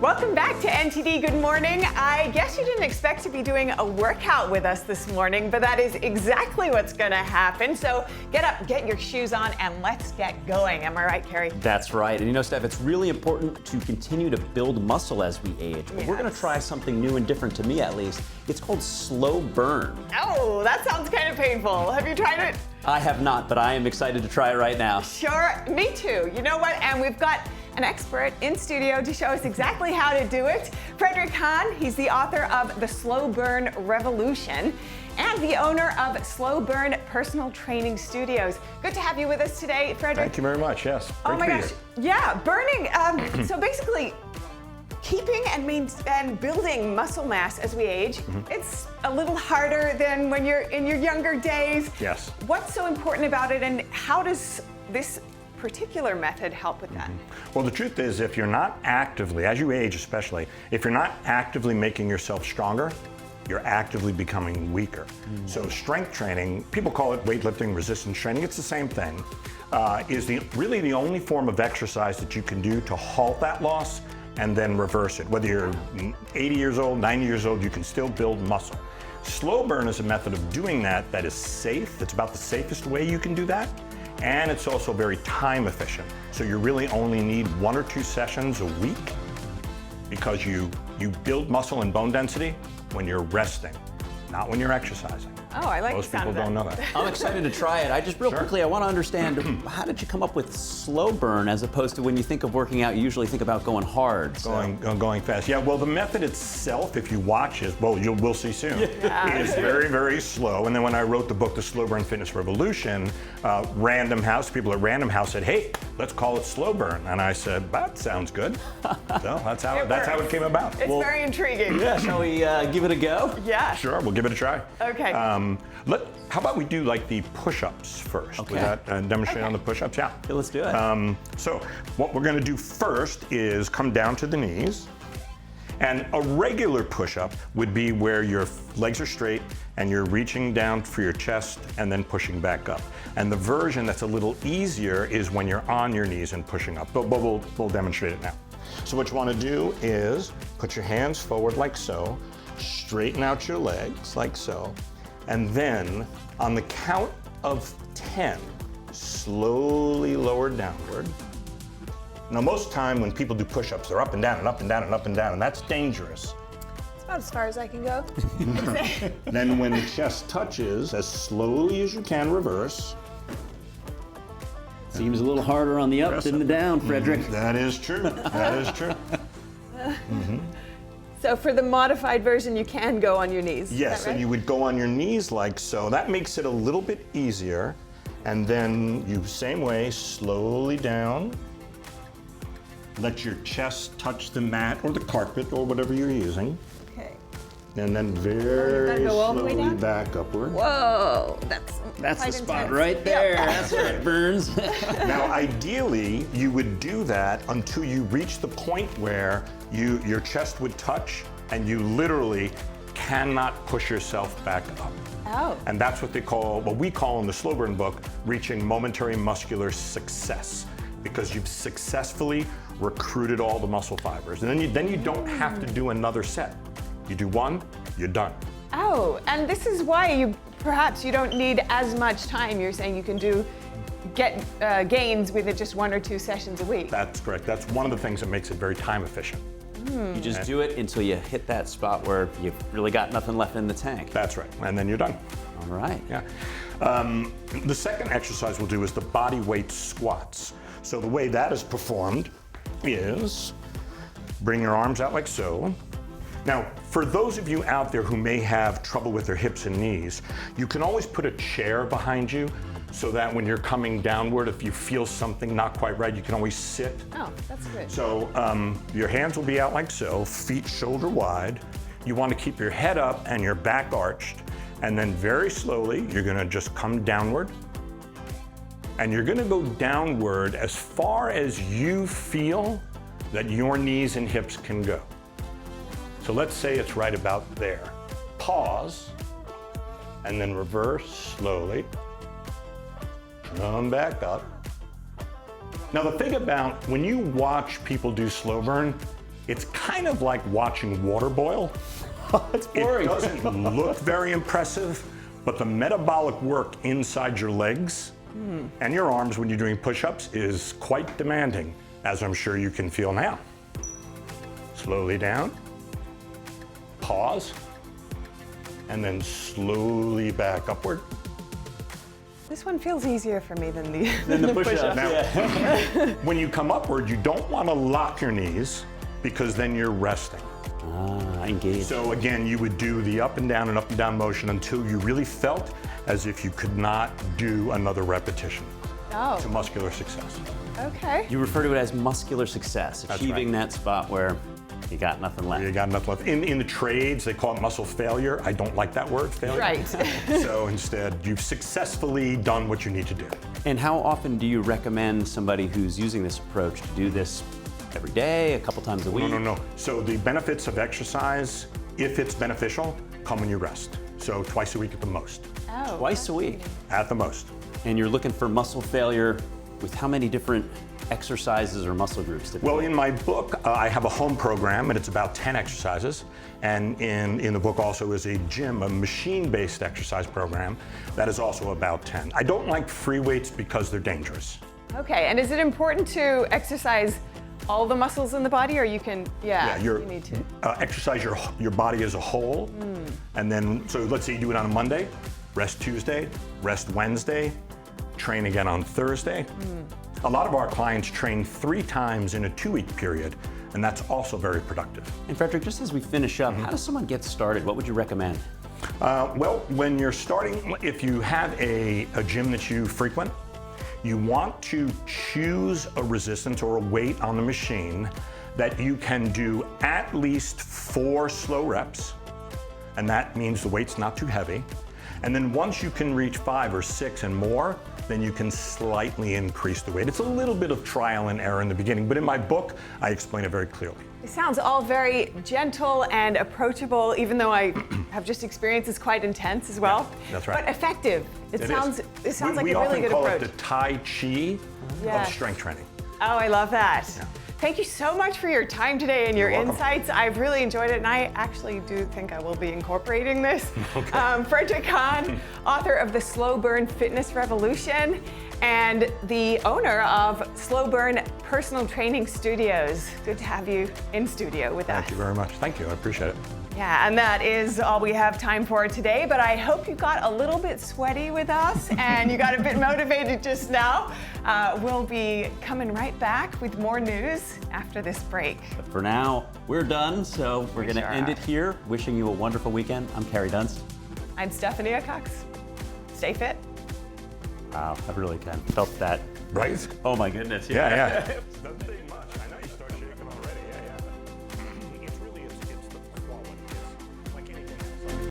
Welcome back to NTD. Good morning. I guess you didn't expect to be doing a workout with us this morning, but that is exactly what's going to happen. So get up, get your shoes on, and let's get going. Am I right, Carrie? That's right. And you know, Steph, it's really important to continue to build muscle as we age. But we're going to try something new and different, to me at least. It's called slow burn. Oh, that sounds kind of painful. Have you tried it? I have not, but I am excited to try it right now. Sure, me too. You know what? And we've got an expert in studio to show us exactly how to do it. Fredrick Hahn, he's the author of The Slow Burn Revolution and the owner of SlowBurn Personal Training Studios. Good to have you with us today, Fredrick. Thank you very much, yes. Great oh my gosh, yeah, burning. So basically, keeping and building muscle mass as we age, it's a little harder than when you're in your younger days. Yes. What's so important about it, and how does this particular method help with that? Well, the truth is, if you're not actively, as you age especially, if you're not actively making yourself stronger, you're actively becoming weaker. So strength training, people call it weightlifting, resistance training, it's the same thing, is really the only form of exercise that you can do to halt that loss and then reverse it. Whether you're 80 years old, 90 years old, you can still build muscle. Slow burn is a method of doing that that is safe. It's about the safest way you can do that. And it's also very time efficient. So you really only need 1 or 2 sessions a week because you build muscle and bone density when you're resting, not when you're exercising. Oh, I like Most the sound people of don't that. know that. I'm excited to try it. I just real quickly, I want to understand, how did you come up with slow burn as opposed to when you think of working out, you usually think about going hard? Going fast. Yeah, well, the method itself, if you watch it, well, we'll see soon, is very, very slow. And then when I wrote the book, The Slow Burn Fitness Revolution, people at Random House said, hey, let's call it slow burn. And I said, that sounds good. So that's how it came about. It's very intriguing. Yeah, shall we give it a go? Yeah. Sure, we'll give it a try. Okay. How about we do like the push-ups first? Okay. Would that demonstrate on the push-ups? Yeah. Okay, let's do it. So what we're going to do first is come down to the knees. And a regular push-up would be where your legs are straight and you're reaching down for your chest and then pushing back up. And the version that's a little easier is when you're on your knees and pushing up. But we'll demonstrate it now. So what you want to do is put your hands forward like so, straighten out your legs like so, and then on the count of 10, slowly lower downward. Now most time when people do push-ups, they're up and down and up and down and up and down, and that's dangerous. It's about as far as I can go. Then when the chest touches, as slowly as you can, reverse. Seems a little harder on the up than the down, Fredrick. That is true. That is true. So for the modified version, you can go on your knees. Yes, and you would go on your knees like so. That makes it a little bit easier. And then you, same way, slowly down. Let your chest touch the mat or the carpet or whatever you're using. Okay. And then very go all the way slowly down? back upward. Whoa, That's quite the spot intense. right there. Yep. That's where it burns. Now, ideally, you would do that until you reach the point where your chest would touch and you literally cannot push yourself back up. Oh. And that's what we call in the Slow Burn book, reaching momentary muscular success, because you've successfully recruited all the muscle fibers. And then you don't have to do another set. You do one, you're done. Oh, and this is why perhaps you don't need as much time. You're saying you can get gains with just 1 or 2 sessions a week. That's correct. That's one of the things that makes it very time efficient. You just do it until you hit that spot where you've really got nothing left in the tank. That's right, and then you're done. All right. Yeah. The second exercise we'll do is the body weight squats. So the way that is performed is bring your arms out like so. Now, for those of you out there who may have trouble with their hips and knees, you can always put a chair behind you so that when you're coming downward, if you feel something not quite right, you can always sit. Oh, that's good. So your hands will be out like so, feet shoulder wide. You want to keep your head up and your back arched. And then very slowly, you're going to just come downward. And you're going to go downward as far as you feel that your knees and hips can go. So let's say it's right about there. Pause, and then reverse slowly. Come back up. Now the thing about when you watch people do slow burn, It's kind of like watching water boil. It's boring. It doesn't look very impressive, but the metabolic work inside your legs and your arms when you're doing push-ups is quite demanding, as I'm sure you can feel now. Slowly down, pause, and then slowly back upward. This one feels easier for me than the, the push-ups. Now, Yeah. when you come upward, you don't want to lock your knees because then you're resting. Engaged. So again, you would do the up and down motion until you really felt as if you could not do another repetition Oh, to muscular success. okay. You refer to it as muscular success, achieving that spot where you got nothing left. You got enough left. In the trades, they call it muscle failure. I don't like that word, failure. Right. So instead, you've successfully done what you need to do. And how often do you recommend somebody who's using this approach to do this every day, a couple times a week? No. So the benefits of exercise, if it's beneficial, come when you rest. So twice a week at the most. Oh, Twice a week. At the most. And you're looking for muscle failure with how many different exercises or muscle groups? Typically? Well, in my book, I have a home program, and it's about 10 exercises. And in the book also is a gym, a machine-based exercise program that is also about 10. I don't like free weights because they're dangerous. Okay, and is it important to exercise all the muscles in the body, or you can, You need to? exercise your body as a whole, and then, so let's say you do it on a Monday, rest Tuesday, rest Wednesday, train again on Thursday. A lot of our clients train 3 times in a 2-week period, and that's also very productive. And Fredrick, just as we finish up, how does someone get started? What would you recommend? Well, when you're starting, if you have a gym that you frequent, you want to choose a resistance or a weight on the machine that you can do at least 4 slow reps, and that means the weight's not too heavy. And then once you can reach 5 or 6 and more, then you can slightly increase the weight. It's a little bit of trial and error in the beginning, but in my book, I explain it very clearly. It sounds all very gentle and approachable, even though I have just experienced it's quite intense as well. Yeah, that's right. But effective. It sounds like a really good We often call approach. it the Tai Chi Yes. of strength training. Oh, I love that. Yeah. Thank you so much for your time today and your You're welcome. insights. I've really enjoyed it, and I actually do think I will be incorporating this. Fredrick Hahn, author of the SlowBurn Fitness Revolution and the owner of SlowBurn Personal Training Studios. Good to have you in studio with us. Thank you very much. Thank you. I appreciate it. Yeah, and that is all we have time for today, but I hope you got a little bit sweaty with us and you got a bit motivated just now. We'll be coming right back with more news after this break. But for now, we're done, so we're going to sure end are. it here. Wishing you a wonderful weekend. I'm Carrie Dunst. I'm Stephanie Cox. Stay fit. Wow, I really kind of felt that. Right? Oh my goodness. Yeah.